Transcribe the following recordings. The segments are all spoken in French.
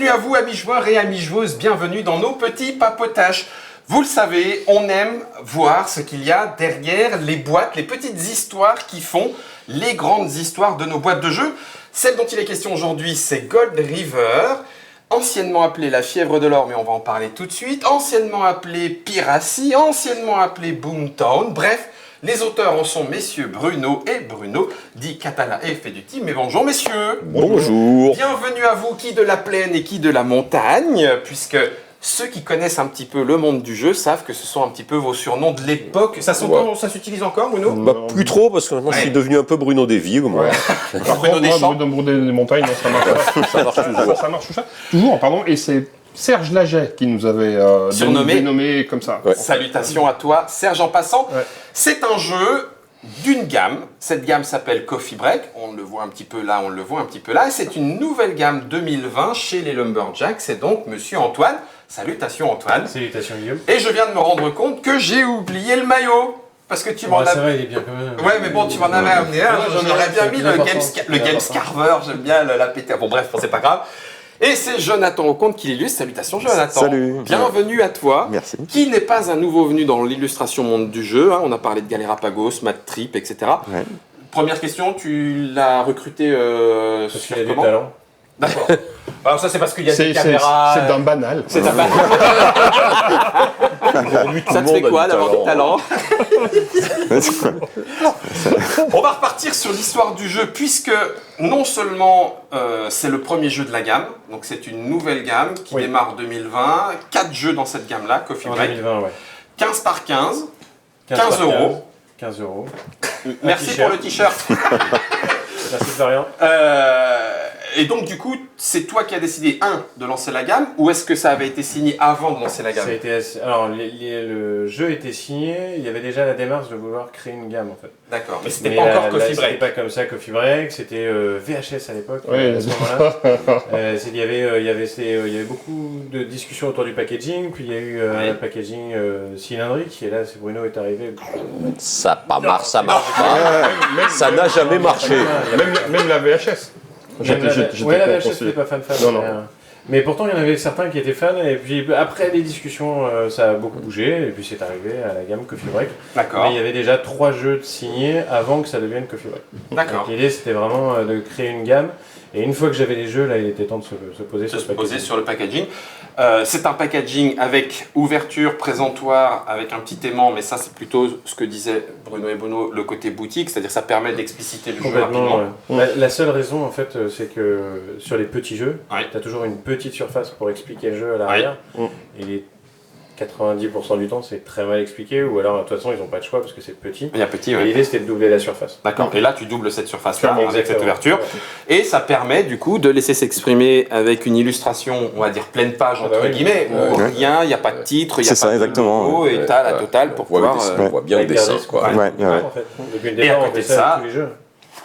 Bienvenue à vous, amis joueurs et amis joueuses, bienvenue dans nos petits papotages. Vous le savez, on aime voir ce qu'il y a derrière les boîtes, les petites histoires qui font les grandes histoires de nos boîtes de jeux. Celle dont il est question aujourd'hui, c'est Gold River, anciennement appelée la fièvre de l'or, mais on va en parler tout de suite, anciennement appelée Piracy, anciennement appelée Boomtown, bref. Les auteurs en sont messieurs Bruno et Bruno, dit Catala et Feduti. Mais bonjour messieurs. Bonjour. Bienvenue à vous, qui de la plaine et qui de la montagne, puisque ceux qui connaissent un petit peu le monde du jeu savent que ce sont un petit peu vos surnoms de l'époque. Ça s'utilise encore, Bruno? Bah, plus trop, parce que maintenant je suis devenu un peu Bruno des villes, moi. Bruno des champs. Bruno des montagnes, non, ça marche. Ça marche toujours. Ça marche tout ça. Toujours, pardon, et c'est Serge Laget qui nous avait dénommé comme ça. Ouais. Salutations à toi, Serge en passant. Ouais. C'est un jeu d'une gamme. Cette gamme s'appelle Coffee Break. On le voit un petit peu là, on le voit un petit peu là. Et c'est une nouvelle gamme 2020 chez les Lumberjacks. C'est donc monsieur Antoine. Salutations Antoine. Salutations Guillaume. Et je viens de me rendre compte que j'ai oublié le maillot. Parce que tu m'en as... Ça va, il est bien quand même. Ouais, mais bon, tu m'en avais amené un. J'en aurais bien mis le Games important. Carver. J'aime bien la péter. Bon, bref, c'est pas grave. Et c'est Jonathan Auconte qui l'illustre. Salutations Jonathan. Salut. Bienvenue à toi. Merci. Qui n'est pas un nouveau venu dans l'illustration monde du jeu. Hein. On a parlé de Galerapagos, Mad Trip, etc. Ouais. Première question, tu l'as recruté Parce qu'il a du talent. D'accord. Alors ça c'est parce qu'il y a des C'est caméras. d'un banal. C'est un banal. Ça te fait quoi d'avoir du talent? On va repartir sur l'histoire du jeu puisque non seulement c'est le premier jeu de la gamme, donc c'est une nouvelle gamme qui Oui. démarre 2020, 4 jeux dans cette gamme-là, Coffee En Break, 2020, ouais. 15 par 15, 15 par 15, euros. 15 euros. Merci t-shirt. pour le t-shirt. Merci Florian. Et donc du coup, c'est toi qui as décidé, de lancer la gamme, ou est-ce que ça avait été signé avant de lancer la gamme? Alors, le jeu était signé, il y avait déjà la démarche de vouloir créer une gamme en fait. D'accord, mais c'était pas encore Coffee C'était Break. pas comme ça Coffee Break, c'était VHS à l'époque. Oui, à ce moment-là. Il y avait beaucoup de discussions autour du packaging, puis il y a eu un packaging cylindrique, et là Bruno est arrivé. Ça marche pas. Ça n'a jamais marché. Même la VHS. Ouais, la VHS n'était pas fan. Non. Mais pourtant, il y en avait certains qui étaient fans, et puis après les discussions, ça a beaucoup bougé, et puis c'est arrivé à la gamme Coffee Break. D'accord. Mais il y avait déjà 3 jeux de signés avant que ça devienne Coffee Break. D'accord. Donc l'idée, c'était vraiment de créer une gamme, et une fois que j'avais les jeux, là, il était temps de se poser sur De ce se poser packaging. sur le packaging. C'est un packaging avec ouverture, présentoir, avec un petit aimant, mais ça c'est plutôt ce que disaient Bruno et Bruno, le côté boutique, c'est-à-dire ça permet d'expliciter le jeu rapidement. Complètement, ouais. La seule raison, en fait, c'est que sur les petits jeux, Ouais. tu as toujours une petite surface pour expliquer le jeu à l'arrière, et les 90% du temps, c'est très mal expliqué, ou alors, de toute façon, ils n'ont pas de choix parce que c'est petit. Il y a petit, Et ouais. l'idée, c'était de doubler la surface. D'accord. Et là, tu doubles cette surface-là Clairement, avec cette exactement. ouverture. Et ça permet, du coup, de laisser s'exprimer avec une illustration, on va dire pleine page, entre oui. guillemets, où Ouais. rien, il n'y a pas de titre, il n'y a C'est pas ça, de exactement. logo, et tu as la totale pour pouvoir... On voit bien le Avec dessin, Gardis, quoi. Ouais. Ouais. En fait. Depuis le Et à départ, on côté fait de ça ça, avec tous les jeux.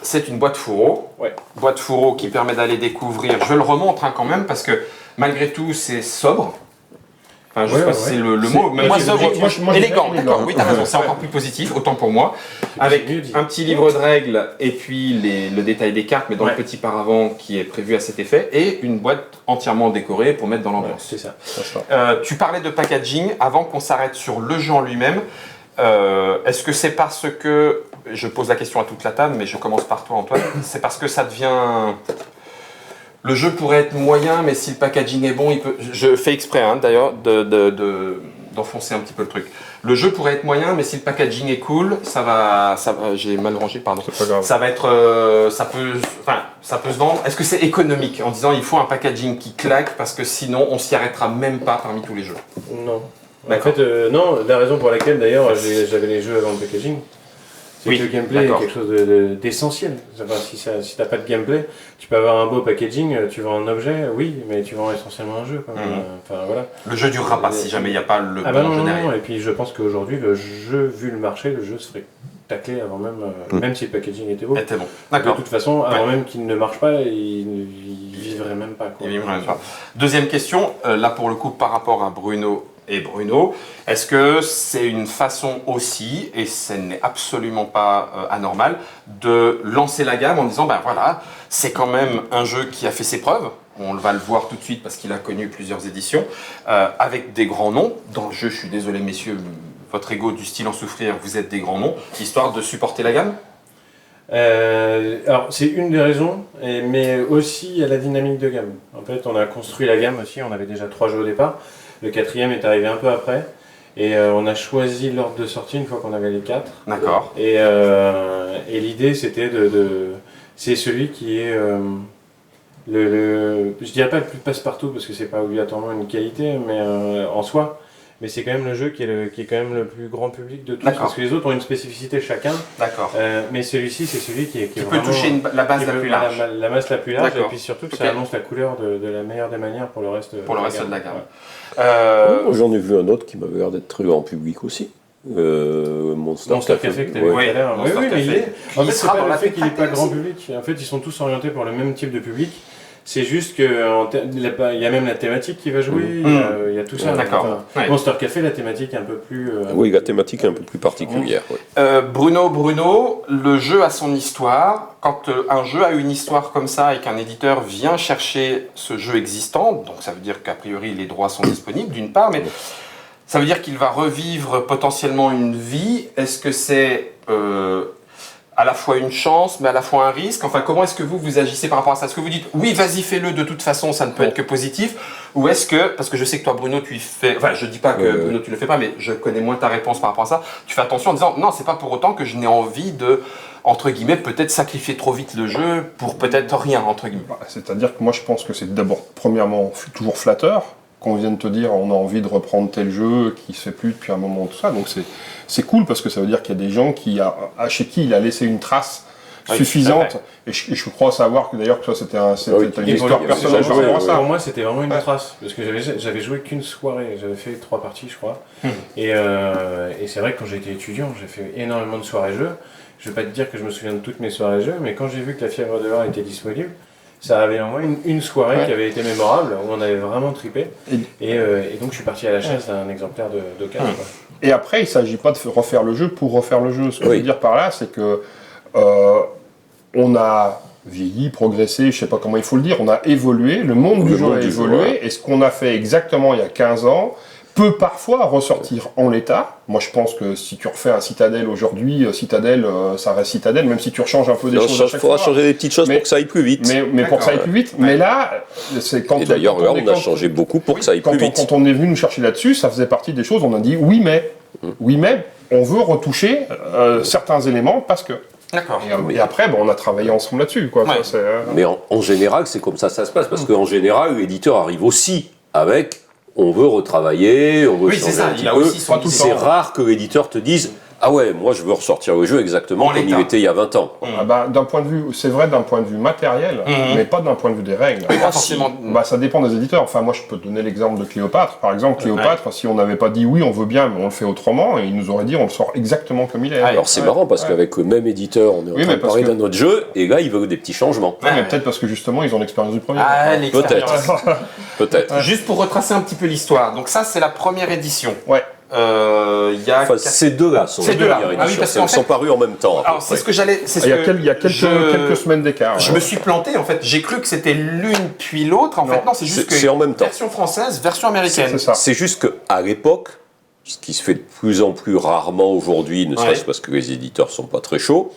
C'est une boîte fourreau. Ouais. Boîte fourreau qui permet d'aller découvrir. Je le remontre quand même parce que malgré tout, c'est sobre. Enfin, je sais pas si c'est le mot, mais moi, sobre, élégant, d'accord, oui, t'as raison, c'est encore plus positif, autant pour moi. Avec mieux dit. un petit livre de règles et puis le détail des cartes, mais dans le Ouais. petit paravent qui est prévu à cet effet, et une boîte entièrement décorée pour mettre dans Ouais, l'ambiance. c'est ça. Tu parlais de packaging, avant qu'on s'arrête sur le jeu en lui-même, est-ce que c'est parce que, je pose la question à toute la table, mais je commence par toi Antoine, c'est parce que ça devient... Le jeu pourrait être moyen, mais si le packaging est bon, il peut... Je fais exprès d'ailleurs d'enfoncer un petit peu le truc. Le jeu pourrait être moyen, mais si le packaging est cool, ça va j'ai mal rangé, pardon. C'est pas grave. Ça va être, ça peut se vendre. Est-ce que c'est économique en disant il faut un packaging qui claque parce que sinon on s'y arrêtera même pas parmi tous les jeux? Non. En D'accord. fait, non, la raison pour laquelle d'ailleurs j'avais les jeux avant le packaging, c'est Oui, que le gameplay est d'accord. quelque chose d'essentiel. Enfin, si t'as pas de gameplay, tu peux avoir un beau packaging, tu vends un objet, oui, mais tu vends essentiellement un jeu. Quand même. Enfin, voilà. Le jeu durera pas si jamais il n'y a pas le Ah bah bon non, jeu non, derrière. non, et puis je pense qu'aujourd'hui, le jeu, vu le marché, le jeu se ferait tacler avant même, même si le packaging était beau. Était bon. De D'accord. toute façon, avant Ouais. même qu'il ne marche pas, il vivrait même pas. Quoi. Il vivrait même pas. Deuxième question, là pour le coup par rapport à Bruno et Bruno, est-ce que c'est une façon aussi, et ce n'est absolument pas anormal, de lancer la gamme en disant ben voilà, c'est quand même un jeu qui a fait ses preuves, on va le voir tout de suite parce qu'il a connu plusieurs éditions, avec des grands noms. Dans le jeu, je suis désolé messieurs, votre ego du style en souffrir, vous êtes des grands noms, histoire de supporter la gamme. Alors c'est une des raisons, mais aussi il y a la dynamique de gamme. En fait, on a construit la gamme aussi, on avait déjà 3 jeux au départ, le 4e est arrivé un peu après, et on a choisi l'ordre de sortie une fois qu'on avait les 4. D'accord. Et l'idée c'était c'est celui qui est je dirais pas le plus passe-partout parce que c'est pas obligatoirement une qualité, mais en soi. Mais c'est quand même le jeu qui est quand même le plus grand public de tous, parce que les autres ont une spécificité chacun. D'accord. Mais celui-ci, c'est celui qui peut vraiment, toucher la base la plus large. La masse la plus large, et D'accord. puis surtout que ça annonce la couleur de la meilleure des manières pour le reste, de la gamme. Ouais. Moi, j'en ai vu un autre qui m'avait l'air d'être très grand public aussi. Monster Café que tu avais tout à l'heure. Oui, mais il est. En fait, c'est pas le fait qu'il n'est pas grand public. En fait, ils sont tous orientés pour le même type de public. C'est juste qu'il y a même la thématique qui va jouer, il y a tout ça. D'accord. Enfin, Monster Café, la thématique est un peu plus... Oui, la thématique est un peu plus particulière. Bruno, le jeu a son histoire. Quand un jeu a une histoire comme ça et qu'un éditeur vient chercher ce jeu existant, donc ça veut dire qu'a priori les droits sont disponibles d'une part, mais ça veut dire qu'il va revivre potentiellement une vie. Est-ce que c'est... à la fois une chance, mais à la fois un risque. Enfin, comment est-ce que vous agissez par rapport à ça? Est-ce que vous dites, oui, vas-y, fais-le, de toute façon, ça ne peut être que positif? Ou est-ce que, parce que je sais que toi, Bruno, tu y fais... Enfin, je dis pas que Bruno, tu le fais pas, mais je connais moins ta réponse par rapport à ça. Tu fais attention en disant, non, c'est pas pour autant que je n'ai envie de, entre guillemets, peut-être sacrifier trop vite le jeu pour peut-être rien, entre guillemets. C'est-à-dire que moi, je pense que c'est d'abord, premièrement, toujours flatteur qu'on vienne te dire, on a envie de reprendre tel jeu qui se fait plus depuis un moment, tout ça. Donc, c'est cool parce que ça veut dire qu'il y a des gens chez qui il a laissé une trace suffisante. Et je crois savoir que d'ailleurs que toi c'était une histoire personnelle par rapport à ça. Pour moi c'était vraiment une trace parce que j'avais joué qu'une soirée, j'avais fait 3 parties je crois. Et c'est vrai que quand j'étais étudiant j'ai fait énormément de soirées jeux. Je vais pas te dire que je me souviens de toutes mes soirées jeux, mais quand j'ai vu que la Fièvre de l'Or était disponible, ça avait au moins une soirée qui avait été mémorable, où on avait vraiment trippé. Et donc je suis parti à la chasse d'un exemplaire de 4. Et après, il ne s'agit pas de refaire le jeu pour refaire le jeu. Ce que je veux dire par là, c'est que on a vieilli, progressé, je ne sais pas comment il faut le dire, on a évolué, le monde du jeu a évolué, et ce qu'on a fait exactement il y a 15 ans peut parfois ressortir en l'état. Moi, je pense que si tu refais un Citadel aujourd'hui, Citadel, ça reste Citadel, même si tu rechanges un peu des choses. Il faudra changer des petites choses pour que ça aille plus vite. Mais pour que ça aille plus vite. Mais là, c'est quand... Et d'ailleurs, là, on a changé beaucoup pour que ça aille plus vite. Quand on est venu nous chercher là-dessus, ça faisait partie des choses, on a dit oui, mais on veut retoucher certains éléments parce que... D'accord. Et après, on a travaillé ensemble là-dessus. Quoi. Ouais. Ça, mais en général, c'est comme ça se passe, parce qu'en général, l'éditeur arrive aussi avec on veut retravailler, on veut changer un petit peu. C'est rare que l'éditeur te dise ah ouais, moi je veux ressortir le jeu exactement comme il était il y a 20 ans. D'un point de vue, c'est vrai d'un point de vue matériel, mais pas d'un point de vue des règles. Oui, pas forcément. Ça dépend des éditeurs. Enfin, moi je peux te donner l'exemple de Cléopâtre. Par exemple, Cléopâtre, si on n'avait pas dit oui, on veut bien, mais on le fait autrement, et il nous aurait dit on le sort exactement comme il est. Alors c'est marrant parce qu'avec le même éditeur, on est en train de parler d'un autre jeu, et là ils veulent des petits changements. Mais peut-être parce que justement ils ont l'expérience du premier. Peut-être. Juste pour retracer un petit peu l'histoire. Donc ça, c'est la première édition. Ouais. Ces deux-là sont sont parus en même temps. Alors c'est ce que j'allais. Il y a quelques semaines d'écart. Je me suis planté en fait. J'ai cru que c'était l'une puis l'autre. En fait, non, c'est juste que c'est en même temps. Version française, version américaine. C'est juste qu'à l'époque, ce qui se fait de plus en plus rarement aujourd'hui, ne serait-ce parce que les éditeurs sont pas très chauds.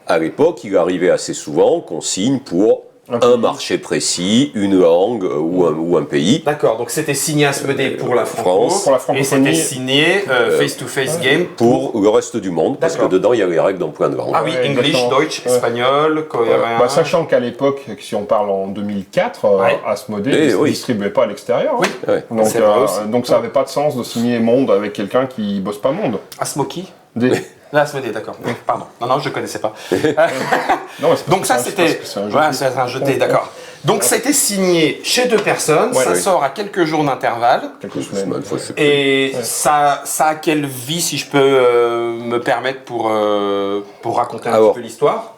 À l'époque, il arrivait assez souvent qu'on signe pour un marché précis, une langue ou un pays. D'accord, donc c'était signé Asmodée pour la France, et c'était signé Face-to-Face Game pour le reste du monde, parce que dedans il y a les règles d'emploi de langue. Ah oui, English, Deutsch, espagnol, coréen. Sachant qu'à l'époque, si on parle en 2004, Asmodée ne distribuait pas à l'extérieur. Donc ça n'avait pas de sens de signer Monde avec quelqu'un qui bosse pas Monde. Asmoki Asmodée, d'accord. Pardon. Non, je ne connaissais pas. Donc ça, c'était... C'est un jeté, d'accord. Donc ça a été signé chez 2 personnes, ça sort à quelques jours d'intervalle. Quelques semaines. Et ça a quelle vie, si je peux me permettre, pour raconter un petit peu l'histoire?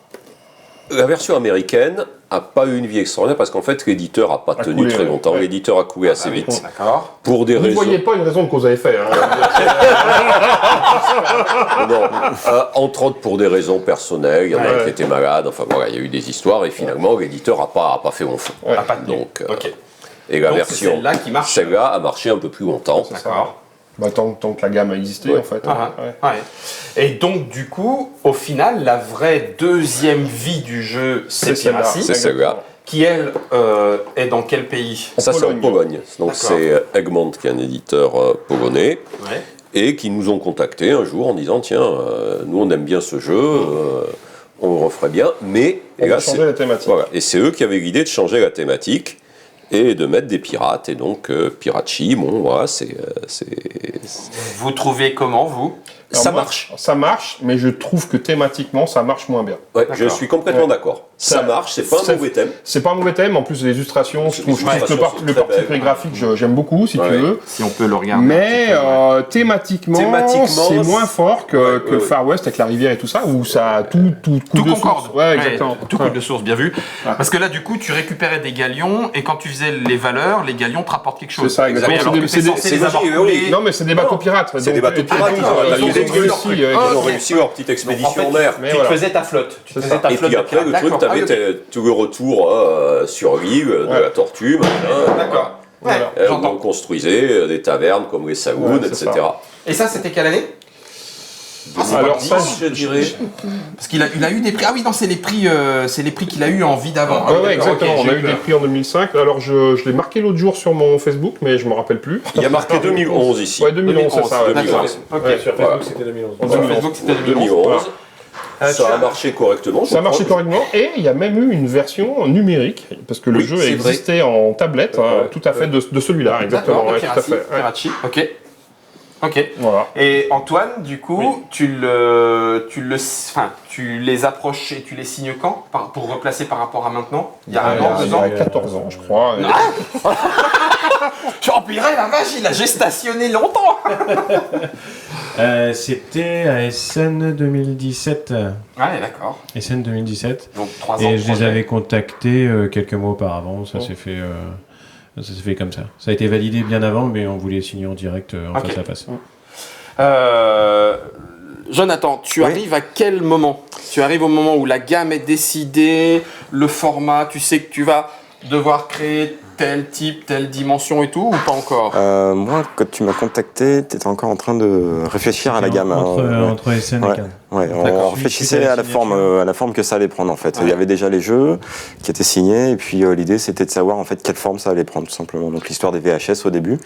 La version américaine n'a pas eu une vie extraordinaire parce qu'en fait, l'éditeur n'a pas tenu très longtemps. Ouais. L'éditeur a coulé assez vite. D'accord. Pour des Vous ne raisons. voyez pas une raison de cause à effet. Hein. Non, entre autres pour des raisons personnelles, il y en a un qui était malade, enfin voilà, il y a eu des histoires et finalement l'éditeur n'a pas fait long feu. Ah, pas tenu. Donc, Ok. et la Donc, c'est version, celle-là qui marche. celle-là a marché un peu plus longtemps. D'accord. Bah, tant que la gamme a existé, en fait. Ah, Ouais. ouais. Et donc, du coup, au final, la vraie deuxième vie du jeu, c'est celle-là. Piracy, C'est celle-là. qui, elle, est dans quel pays? Ça, c'est en Pologne. Donc, D'accord. c'est Egmont qui est un éditeur polonais Ouais. et qui nous ont contactés un jour en disant tiens, nous on aime bien ce jeu, on le referait bien, mais. On Et va là, changer c'est- la thématique. Voilà. Et c'est eux qui avaient l'idée de changer la thématique et de mettre des pirates. Et donc, Pirachi, bon, voilà, c'est. Vous trouvez comment, vous? Alors Ça moi, marche. Ça marche, mais je trouve que thématiquement, ça marche moins bien. Ouais, je D'accord. suis complètement Ouais. d'accord. Ça Ça- marche, c'est pas un ça- mauvais thème. C'est pas un mauvais thème, en plus les illustrations, je trouve que illustrations sont le très parti belles. graphique, j'aime beaucoup, si Ouais. tu veux. Si on peut le regarder. Mais thématiquement, Thématiquement, c'est moins fort que, ouais, que le Far West avec la rivière et tout ça, où ça tout Tout coule de concorde. source. Ouais, exactement. Tout Ouais. coule de source, bien vu. Parce que là, du coup, tu récupérais des galions et quand tu faisais les valeurs, les galions te rapportent quelque chose. C'est ça, exactement. Alors que C'est t'es censé des- les avoir c'est coulés. logique, Non, mais c'est des bateaux pirates. C'est des bateaux pirates, ils ont réussi leur petite expédition Donc, en fait, en mer. Mais tu voilà. te faisais ta flotte. Tu te C'est faisais ça. ta Et flotte puis de après, le pirates. truc, D'accord. t'avais Ah, ok. tout le retour sur l'île, de Ouais. la tortue, machin. D'accord. Ouais, Voilà. On j'entends. construisait des tavernes comme les Saloons, Ouais, c'est etc. Et ça, c'était quelle année? Alors ça, je dirais. Parce qu'il a eu des prix. Ah oui, non, c'est les prix qu'il a eu en vie d'avant. Ah Ouais, oui, ouais, d'accord, exactement. ok, On j'ai a eu des prix en 2005. Alors, je l'ai marqué l'autre jour sur mon Facebook, mais je me rappelle plus. Il y a marqué 2011 ici. Ouais, 2011, c'est ça. Ouais. 2011. Ok. Ouais. Sur Voilà. Facebook, c'était 2011. En Sur 2011. Facebook, c'était 2011. 2011. Tu Ça as- a marché correctement. Ça a marché correctement et il y a même eu une version numérique parce que le Oui, jeu c'est existait en tablette, hein, tout à fait de celui-là, exactement. D'accord, Ouais, tout à Piracy, fait. Ouais. Pirachi, ok. Ok. Voilà. Et Antoine, du coup, tu les approches et tu les signes quand pour replacer par rapport à maintenant? Il y a un an, Il 2 y ans? a 14 ans, je crois. Et- Oh purée, la vache, il a gestationné longtemps. C'était à Essen 2017. Ouais, d'accord. Essen 2017. Donc 3 ans. Et de je les projet. avais contactés quelques mois auparavant. Ça s'est fait. Ça s'est fait comme ça. Ça a été validé bien avant, mais on voulait signer en direct en Ok. face à face. Jonathan, tu arrives à quel moment? Tu arrives au moment où la gamme est décidée, le format, tu sais que tu vas devoir créer tel type, telle dimension et tout, ou pas encore? Moi, quand tu m'as contacté, tu étais encore en train de réfléchir à la gamme. Entre Essen et Ouais. Cannes. Ouais, D'accord. on réfléchissait Suite à à la la forme que ça allait prendre en fait. Ouais. Il y avait déjà les jeux qui étaient signés et puis l'idée c'était de savoir en fait quelle forme ça allait prendre tout simplement. Donc l'histoire des VHS au début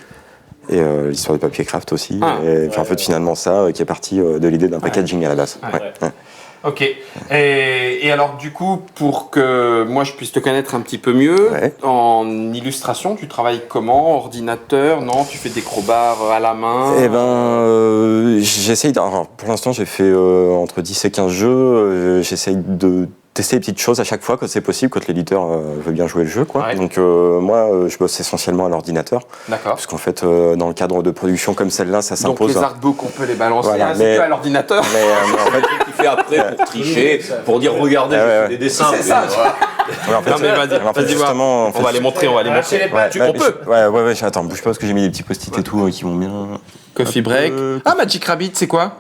et l'histoire du papier craft aussi. Ah. Et puis en fait finalement ça qui est parti de l'idée d'un packaging à la base. Ouais. Ouais. Ouais. Ok. Et alors du coup, pour que moi je puisse te connaître un petit peu mieux, Ouais. en illustration, tu travailles comment? Ordinateur? Non, tu fais des crowbars à la main? Eh ben, j'essaye. Alors, pour l'instant, j'ai fait entre 10 et 15 jeux. J'essaye de tester des petites choses à chaque fois quand c'est possible, quand l'éditeur veut bien jouer le jeu, quoi. Ouais. Donc, moi, je bosse essentiellement à l'ordinateur. D'accord. Parce qu'en fait, dans le cadre de production comme celle-là, ça Donc s'impose. les artbooks, on peut les balancer Voilà, ainsi mais- que à l'ordinateur. Mais en fait, Qu'il fait après pour tricher, pour dire regardez, Ouais, j'ai ouais. fait des dessins. C'est ça. ouais, en fait, Non, mais vas-y, en fait, vas-y, voir. justement, en fait, On va les montrer, on va les montrer. ouais, On peut. Ouais, attends, bouge pas parce que j'ai mis des petits post-it et tout qui vont bien. Coffee break. Ah, Magic Rabbit, c'est quoi?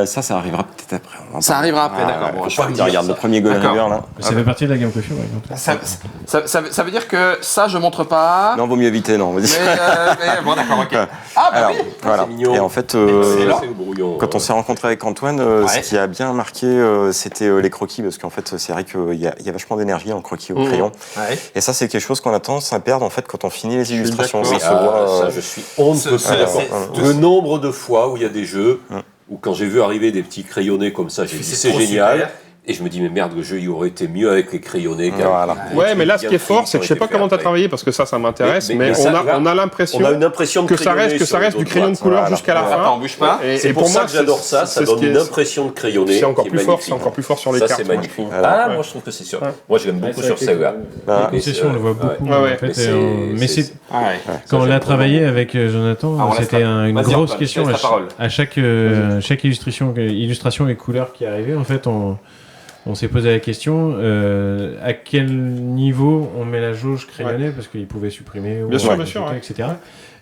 Ça arrivera peut-être après. On va Ça pas- arrivera après, Ah, d'accord. ouais, Bon, je je vais vais dire regarde ça. le premier Golden D'accord. River là. Ça fait partie de la gamme coiffure, ouais. donc. Ça veut dire que ça, je montre pas. Non, vaut mieux éviter, non. Vas-y. Mais bon, d'accord, ok. Ah, bah Alors, oui. voilà. c'est mignon. Et en fait, Excellent. C'est le brouillon. quand on s'est rencontré avec Antoine, Ouais. ce qui a bien marqué, c'était les croquis, parce qu'en fait, c'est vrai qu'il y a vachement d'énergie en croquis au crayon. Ouais. Et ça, c'est quelque chose qu'on a tendance à perdre en fait quand on finit les illustrations. d'accord. Ça se voit, Ça, je suis on ne peut C'est- plus d'accord. c'est- Le nombre de fois où il y a des jeux où quand j'ai vu arriver des petits crayonnés comme ça, j'ai dit c'est trop génial. super. Et je me dis mais merde, le jeu il aurait été mieux avec les crayonnés. qu'avec Voilà. les Ouais, trucs mais là, ce bien qui est pris fort, qui c'est ont que je sais été pas faits comment t'as après. travaillé parce que ça m'intéresse, Mais mais ça, là, on a l'impression On a une impression de que ça crayonné reste sur du les crayon de autres couleur boîtes. jusqu'à la Voilà. fin. Attends, bouge pas. Et C'est pour ça moi, que j'adore ça, ça c'est ce donne qui est- une impression de crayonné. C'est encore qui est plus fort, magnifique. c'est encore plus fort sur les Ça, cartes. c'est magnifique. moi, je trouve. Ah, Ouais. moi je trouve que c'est sûr. Ouais. Moi je l'aime beaucoup sur celle-là. Ah. Les concessions, on le voit beaucoup. Ouais, ouais. En fait, Mais c'est- mais c'est Ah ouais. quand on j'aime l'a vraiment. travaillé avec Jonathan, Ah, on laisse c'était une Vas-y, grosse Antoine, je question te laisse la parole. à chaque illustration et couleur qui arrivait. En fait, on s'est posé la question à quel niveau on met la jauge crayonnée, parce qu'il pouvait supprimer ou bien sûr, rajouter, etc.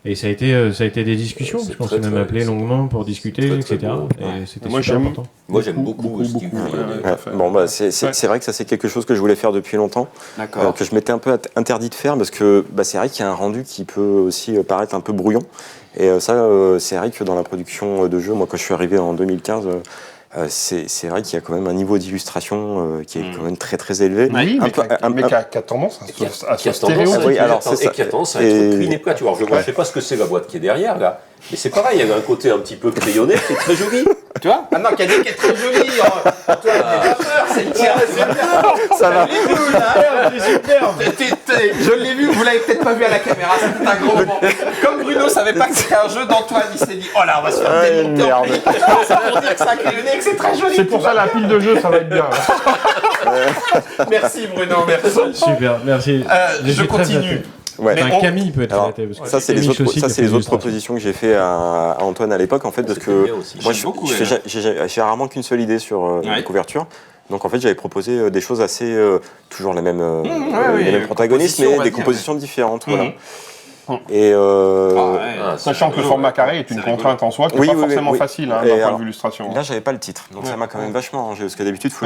Et ça a été des discussions, parce qu'on s'est même appelé longuement pour discuter, etc. Et c'était super important. Moi, j'aime beaucoup le style crayonné. Bon, bah, c'est vrai que ça, c'est quelque chose que je voulais faire depuis longtemps, que je m'étais un peu interdit de faire, parce que c'est vrai qu'il y a un rendu qui peut aussi paraître un peu brouillon. Et ça, c'est vrai que dans la production de jeux, moi, quand je suis arrivé en 2015, c'est vrai qu'il y a quand même un niveau d'illustration qui est quand même très très élevé. Oui, mais qui a tendance à se stéréotyper. Oui, alors c'est ça. Et qui a tendance à être clean et plat. Tu vois, je ne sais pas ce que c'est la boîte qui est derrière là, mais c'est pareil, il y a un côté un petit peu crayonné qui est très joli. Tu vois? Ah non, Cadet qui est très joli. Toi, t'as pas peur, c'est le tien. Ça va. C'est superbe. Je l'ai vu, vous l'avez peut-être pas vu à la caméra, c'est un gros moment. Comme Bruno savait pas que c'était un jeu d'Antoine, il s'est dit oh là, on va se faire démonter en plus. Ça veut dire que c'est un crayonné et que c'est très joli. C'est pour ça la pile de jeu, ça va être bien. Merci Bruno, merci. Super, merci. Je continue. Ouais. Enfin, Camille peut être flatté. Ça, c'est les autres propositions que j'ai fait à Antoine à l'époque, en fait, parce que moi, j'ai rarement qu'une seule idée sur les couvertures. Donc, en fait, j'avais proposé des choses assez... toujours les mêmes protagonistes, mais des compositions différentes. Voilà. Et sachant que le format carré est une contrainte en soi qui n'est pas forcément facile d'un point de vue illustration. Là, j'avais pas le titre, donc ça m'a quand même vachement arrangé, parce que d'habitude, il faut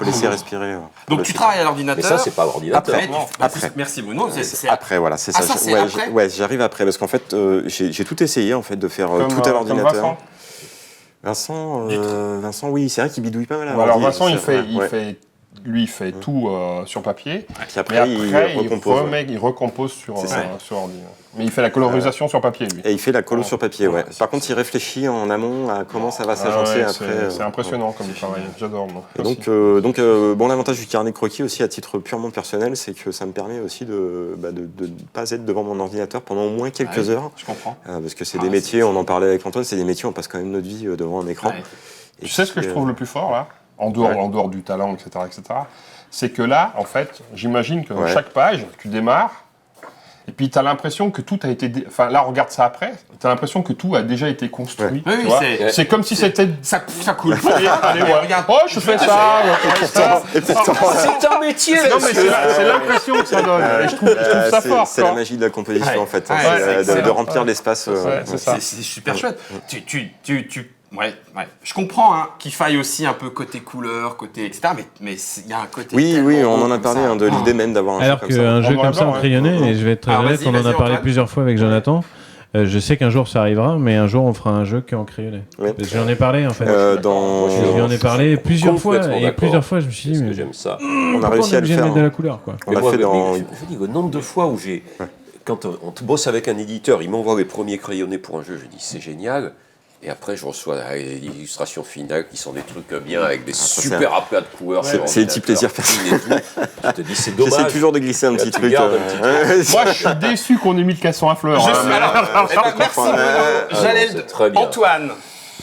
laisser respirer. Donc tu travailles à l'ordinateur. Mais ça, c'est pas à l'ordinateur. Après. Merci Bruno. Après, voilà, c'est ça. Ouais, j'arrive après, parce qu'en fait, j'ai tout essayé en fait de faire tout à l'ordinateur. Vincent, oui, c'est vrai qu'il bidouille pas mal. Alors Vincent, il fait tout sur papier, puis après, il recompose sur ordi. Mais il fait la colorisation sur papier, lui. Et il fait la colo sur papier, ouais. Par contre, il réfléchit en amont à comment ça va s'agencer après. C'est impressionnant comme travail, j'adore. Donc, l'avantage du carnet de croquis aussi, à titre purement personnel, c'est que ça me permet aussi de ne pas être devant mon ordinateur pendant au moins quelques heures. Je comprends. Parce que c'est des métiers, on en parlait avec Antoine, c'est des métiers, on passe quand même notre vie devant un écran. Tu sais ce que je trouve le plus fort, là, en dehors du talent, etc., c'est que là, en fait, j'imagine que chaque page, tu démarres, et puis tu as l'impression que tout a été... Enfin, là, regarde ça après, tu as l'impression que tout a déjà été construit. Oui, c'est comme si c'était... Ça coule. Allez, regarde. Oh, je fais ça. C'est un métier. Non, mais c'est l'impression que ça donne. Et je trouve ça fort. C'est la magie de la composition, en fait. De remplir l'espace. C'est super chouette. Ouais. Je comprends qu'il faille aussi un peu côté couleur, côté etc. Mais il y a un côté. Oui, on en a parlé de l'idée même d'avoir un jeu comme ça. Alors qu'un jeu comme ça en crayonné, et je vais être très honnête, on en a parlé plusieurs fois avec Jonathan. Je sais qu'un jour ça arrivera, mais un jour on fera un jeu qui est en crayonné. J'en ai parlé en fait. J'en ai parlé plusieurs fois, et plusieurs fois je me suis dit, mais j'aime ça. On a réussi à le faire. De la couleur, quoi. On a fait dans. Je dis le nombre de fois où quand on bosse avec un éditeur, il m'envoie les premiers crayonnés pour un jeu, je dis c'est génial. Et après, je reçois les illustrations finales qui sont des trucs bien avec des super aplats de couleurs. C'est un petit plaisir personnel. Je te dis, c'est dommage. J'essaie toujours de glisser un petit truc. Moi, je suis déçu qu'on ait mis le casson à fleurs. Merci Bruno. Antoine,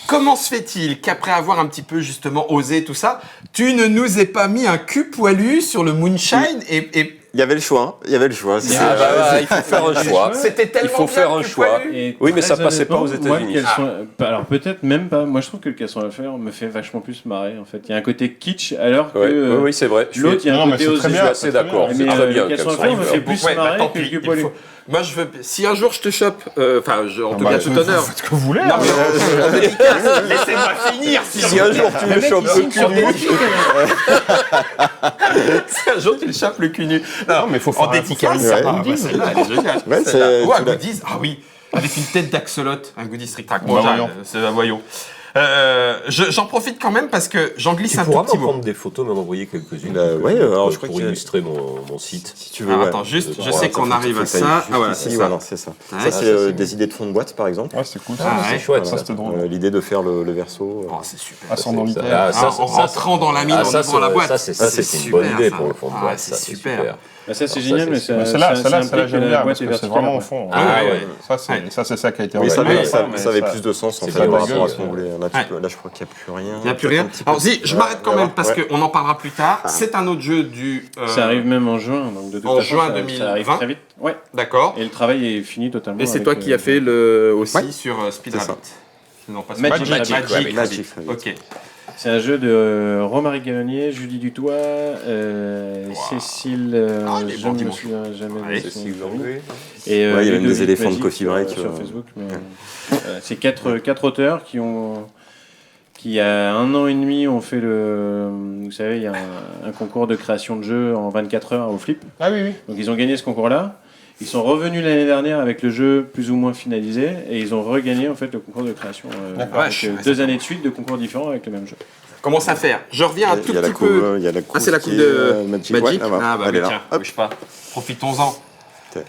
comment se fait-il qu'après avoir un petit peu justement osé tout ça, tu ne nous aies pas mis un cul poilu sur le Moonshine et il y avait le choix. Il faut faire un choix. C'était tellement Il faut faire un choix. Oui, mais ça passait pas aux États-Unis. Alors peut-être même pas. Moi, je trouve que le casson à fleurs me fait vachement plus marrer. En fait, il y a un côté kitsch, alors que oui, c'est vrai. L'autre, il y a un côté osé. Je suis assez d'accord. C'est très bien. Le casson à fleurs me fait plus marrer que le cul poilu. Moi, si un jour je te chope, en tout cas, tout honneur. Faites ce que vous voulez. Non, mais laissez-moi finir. Si un jour tu me chopes le cul nu. Si un jour tu le chopes le cul nu. Non, mais il faut faire en dédicace. Celle-là, elle est géniale. Ou un goodies. Ah oui, avec une tête d'axolot, un goodies trick-track. C'est un voyou. J'en profite quand même parce que j'en glisse un tout petit mot. Prendre des photos, m'en envoyer quelques-unes. Alors je crois pour illustrer mon site. Si tu veux. Alors attends, juste, je sais qu'on arrive à ça. Ah ouais, c'est ça. Ça c'est des idées de fond de boîte par exemple. Ouais, c'est cool. C'est chouette. Ça c'était drôle. L'idée de faire le verso. Oh, c'est super. Ascendant littéraire. En rentrant dans la mine, en ouvrant la boîte. Ça c'est une bonne idée pour le fond de boîte. C'est super. Ça c'est génial, mais celle-là j'aime bien parce que c'est vraiment au fond. Ça c'est ça qui a été réalisé. Ça avait plus de sens en fait par rapport à ce qu'on voulait. Là je crois qu'il n'y a plus rien. Il n'y a plus rien. Alors si, je m'arrête quand même parce qu'on en parlera plus tard. C'est un autre jeu du... Ça arrive même en juin. En juin 2020. Ça arrive très vite. D'accord. Et le travail est fini totalement. Et c'est toi qui as fait aussi sur Speed Rabbit. Non, pas Magic Magic. Magic. Ok. C'est un jeu de Romaric Gallonier, Julie Dutoit, Cécile, je ne me souviens jamais de son nom. Et il y a même des Ludovic éléphants de Magic Coffee Break sur Facebook. C'est quatre auteurs qui il y a 1 an et demi, ont fait vous savez, il y a un concours de création de jeux en 24 heures au Flip. Ah oui. Donc ils ont gagné ce concours-là. Ils sont revenus l'année dernière avec le jeu plus ou moins finalisé et ils ont regagné en fait le concours de création. Donc, 2 années de suite de concours différents avec le même jeu. Commence à faire. Je reviens un tout petit coupe, peu. Il y a la coupe. Ah, c'est la coupe de Magic. Ah bah oui, là. tiens, bouge pas. Profitons-en.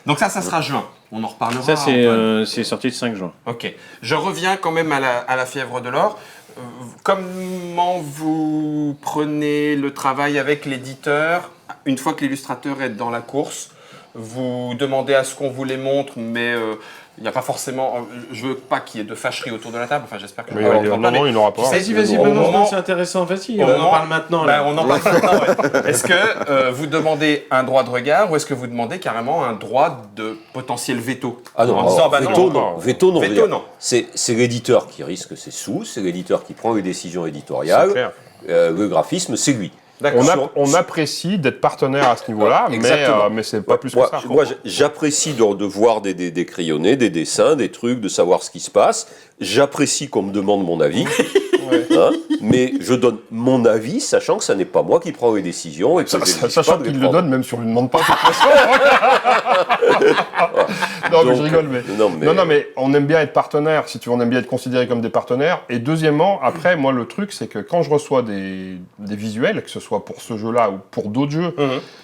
Donc ça sera juin. On en reparlera. Ça, c'est sorti le 5 juin. Ok. Je reviens quand même à la fièvre de l'or. Comment vous prenez le travail avec l'éditeur une fois que l'illustrateur est dans la course? Vous demandez à ce qu'on vous les montre, mais il n'y a pas forcément. Je veux pas qu'il y ait de fâcherie autour de la table. Enfin, j'espère que. Mais non, il n'aura pas. Vas-y, maintenant, c'est intéressant. Vas-y, on en parle maintenant. Là. On en parle maintenant. Ouais. Est-ce que vous demandez un droit de regard ou est-ce que vous demandez carrément un droit de potentiel veto? Ah non, en disant, veto non. Veto non. C'est l'éditeur qui risque ses sous, c'est l'éditeur qui prend les décisions éditoriales. Le graphisme, c'est lui. On apprécie d'être partenaire à ce niveau-là, mais c'est pas plus que ça. Moi, j'apprécie de voir des crayonnés, des dessins, des trucs, de savoir ce qui se passe. J'apprécie qu'on me demande mon avis, mais je donne mon avis, sachant que ça n'est pas moi qui prends les décisions. Et que sachant qu'il le donne, même si on ne lui demande pas de toute façon. Non, mais je rigole, mais... Non, mais on aime bien être partenaire, si tu veux, on aime bien être considéré comme des partenaires. Et deuxièmement, après, moi, le truc, c'est que quand je reçois des visuels, que ce soit pour ce jeu-là ou pour d'autres jeux,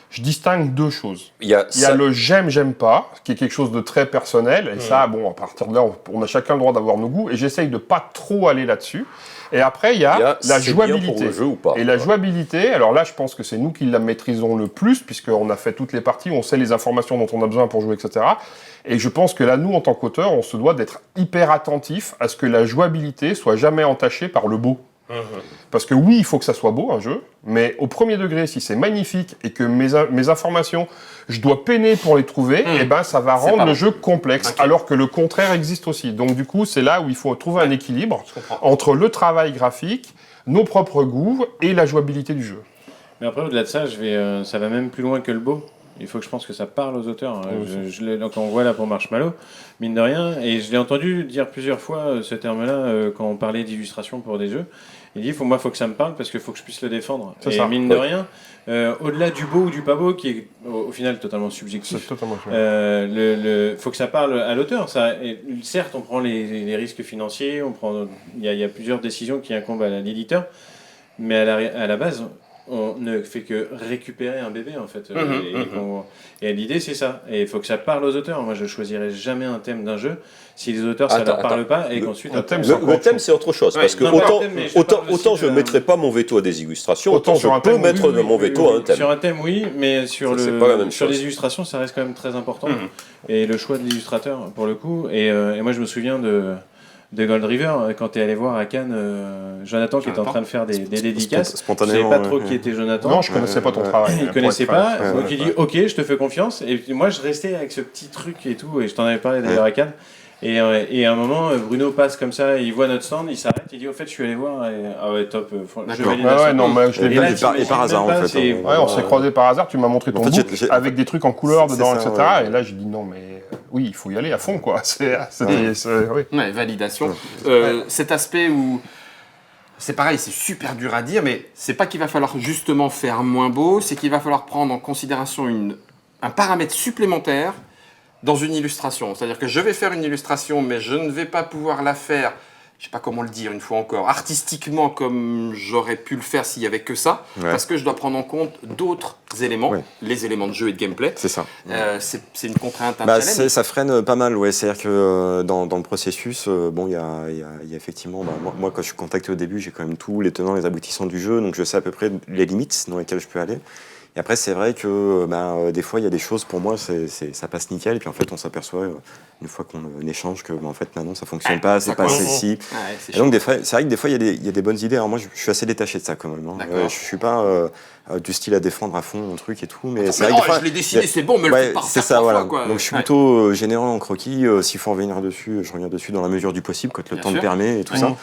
je distingue 2 choses. Il y a le j'aime pas, qui est quelque chose de très personnel, et ça, bon, à partir de là, on a chacun le droit d'avoir nos goûts, et j'essaye de pas trop aller là-dessus. Et après, il y a la jouabilité. Bien pour le jeu ou pas. Et la jouabilité, alors là, je pense que c'est nous qui la maîtrisons le plus, puisqu'on a fait toutes les parties, on sait les informations dont on a besoin pour jouer, etc. Et je pense que là, nous, en tant qu'auteurs, on se doit d'être hyper attentifs à ce que la jouabilité soit jamais entachée par le beau. Parce que oui, il faut que ça soit beau, un jeu, mais au premier degré, si c'est magnifique et que mes informations, je dois peiner pour les trouver, et ben ça va rendre le jeu complexe, alors que le contraire existe aussi. Donc du coup, c'est là où il faut trouver un équilibre entre le travail graphique, nos propres goûts et la jouabilité du jeu. Mais après, au-delà de ça, ça va même plus loin que le beau. Il faut que je pense que ça parle aux auteurs. Donc on voit là pour Marshmallow, mine de rien, et je l'ai entendu dire plusieurs fois ce terme-là quand on parlait d'illustration pour des jeux. Il dit, faut que ça me parle parce qu'il faut que je puisse le défendre. Et ça. Mine de rien, au-delà du beau ou du pas beau, qui est au final totalement subjectif, faut que ça parle à l'auteur. Certes, on prend les risques financiers, il y a plusieurs décisions qui incombent à l'éditeur, mais à la base, on ne fait que récupérer un bébé en fait. Et l'idée c'est ça. Et il faut que ça parle aux auteurs. Moi je choisirais jamais un thème d'un jeu si les auteurs ça leur parle pas et qu'ensuite le thème c'est autre chose. Parce que autant je ne mettrai pas mon veto à des illustrations, autant je peux mettre mon veto à un thème. Sur un thème oui, mais sur les illustrations ça reste quand même très important. Et le choix de l'illustrateur pour le coup. Et moi je me souviens de Gold River, quand tu es allé voir à Cannes Jonathan qui était en train de faire des dédicaces. Je ne savais pas trop qui était Jonathan. Non, je ne connaissais pas ton travail. Il ne connaissait pas, donc il dit ok, je te fais confiance. Et puis moi je restais avec ce petit truc et tout, et je t'en avais parlé d'ailleurs à Cannes. Et à un moment, Bruno passe comme ça, il voit notre stand, il s'arrête, il dit au fait je suis allé voir, et ah ouais top, je valide la non, je l'ai vu et par hasard en fait. Ouais, on s'est croisés par hasard, tu m'as montré ton book avec des trucs en couleur dedans, etc. Et là j'ai dit non mais oui, il faut y aller à fond quoi. Ouais, validation. Cet aspect où c'est pareil, c'est super dur à dire, mais c'est pas qu'il va falloir justement faire moins beau, c'est qu'il va falloir prendre en considération un paramètre supplémentaire dans une illustration. C'est-à-dire que je vais faire une illustration, mais je ne vais pas pouvoir la faire, je ne sais pas comment le dire une fois encore, artistiquement comme j'aurais pu le faire s'il n'y avait que ça, parce que je dois prendre en compte d'autres éléments, les éléments de jeu et de gameplay. C'est ça. C'est une contrainte, un challenge. Ça freine pas mal, ouais. C'est-à-dire que dans le processus, il y a effectivement, moi quand je suis contacté au début, j'ai quand même tous les tenants, les aboutissants du jeu, donc je sais à peu près les limites dans lesquelles je peux aller. Et après, c'est vrai que des fois, il y a des choses, pour moi, ça passe nickel. Et puis en fait, on s'aperçoit, une fois qu'on échange, que en fait, non, ça fonctionne pas, c'est pas ceci. Et donc, c'est vrai que des fois, il y a des bonnes idées. Alors moi, je suis assez détaché de ça quand même. Je suis pas... du style à défendre à fond mon truc et tout. Mais c'est vrai que je l'ai décidé, c'est bon, me le fais pas c'est ça, voilà. Fois, donc je suis plutôt généreux en croquis. S'il faut revenir dessus, je reviens dessus dans la mesure du possible, quand le temps le permet et tout ça.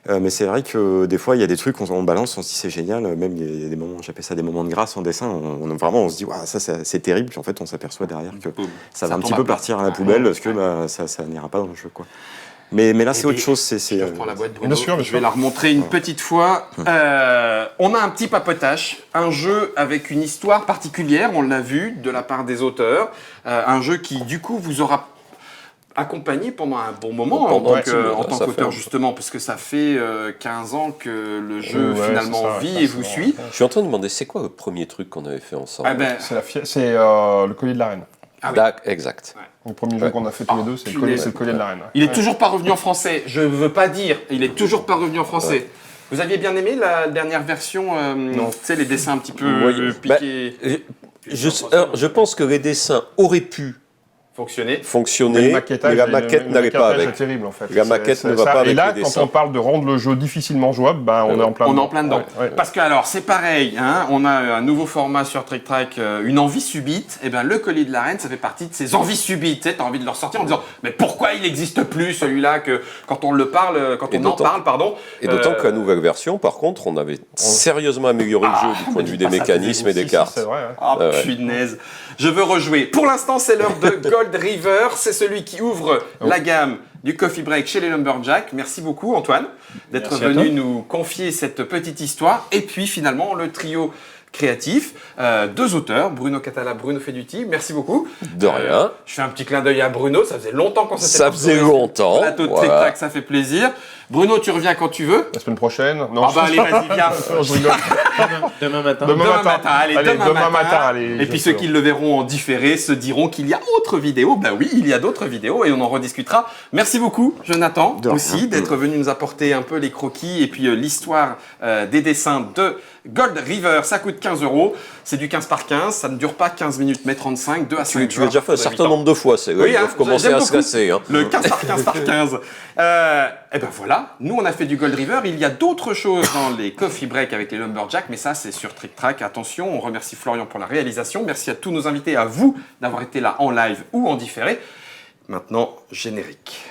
Mais c'est vrai que des fois, il y a des trucs, on balance, on se dit c'est génial. Même il y a des moments, j'appelle ça des moments de grâce en dessin. On se dit, ça c'est terrible. Puis en fait, on s'aperçoit derrière que ça va un petit peu partir à la poubelle parce que ça n'ira pas dans le jeu, quoi. Mais là, c'est autre chose. Je reprends la boîte, Bruno. Bien sûr, je vais la remontrer une petite fois. On a un petit papotage, un jeu avec une histoire particulière, on l'a vu, de la part des auteurs. Un jeu qui, du coup, vous aura accompagné pendant un bon moment en tant qu'auteur, justement, parce que ça fait 15 ans que le jeu, finalement, vit et vous suit. Je suis en train de demander, c'est quoi le premier truc qu'on avait fait ensemble? C'est le collier de la reine. Exact. Ouais. Le premier jeu qu'on a fait tous les deux, c'est le collier de la reine. Il est toujours pas revenu en français. Je veux pas dire, il est toujours pas revenu en français. Vous aviez bien aimé la dernière version, tu sais, les dessins un petit peu piqués. Je pense que les dessins auraient pu fonctionner, mais la maquette n'allait pas avec. C'est terrible, en fait. La maquette ne va pas avec les dessins. Et là, quand on parle de rendre le jeu difficilement jouable, on est en plein dedans. On est en plein dedans. Parce que alors, c'est pareil, on a un nouveau format sur Trick Track, une envie subite. Et bien, le collier de la reine, ça fait partie de ces envies subites. Tu sais, t'as envie de le ressortir en disant, mais pourquoi il n'existe plus celui-là que quand on en parle, pardon. Et d'autant que la nouvelle version, par contre, on avait sérieusement amélioré le jeu du point de vue des mécanismes et des cartes. C'est vrai. Punaise. Je veux rejouer. Pour l'instant, c'est l'heure de Gold River. C'est celui qui ouvre la gamme du Coffee Break chez les Lumberjacks. Merci beaucoup, Antoine, d'être venu nous confier cette petite histoire. Et puis, finalement, le trio créatif, 2 auteurs, Bruno Catala, Bruno Feduti. Merci beaucoup. De rien. Je fais un petit clin d'œil à Bruno. Ça faisait longtemps qu'on s'était Ça faisait longtemps. Plateau de Trick Track, ça fait plaisir. Bruno, tu reviens quand tu veux. La semaine prochaine. Non, allez, vas-y, viens. Je rigole. Demain matin. Demain matin. Et puis ceux qui le verront en différé se diront qu'il y a autre vidéo. Ben oui, il y a d'autres vidéos et on en rediscutera. Merci beaucoup, Jonathan, aussi, d'être venu nous apporter un peu les croquis et puis l'histoire des dessins de Gold River. Ça coûte 15 €. C'est du 15 par 15. Ça ne dure pas 15 minutes, mais 35, 2 à 5 Tu l'as déjà fait un certain nombre de fois. Ils doivent commencer à se casser. Le 15 par 15 par 15. Et ben voilà, nous on a fait du Gold River. Il y a d'autres choses dans les Coffee Break avec les Lumberjacks, mais ça c'est sur Trick Track. Attention, on remercie Florian pour la réalisation. Merci à tous nos invités, à vous d'avoir été là en live ou en différé. Maintenant, générique.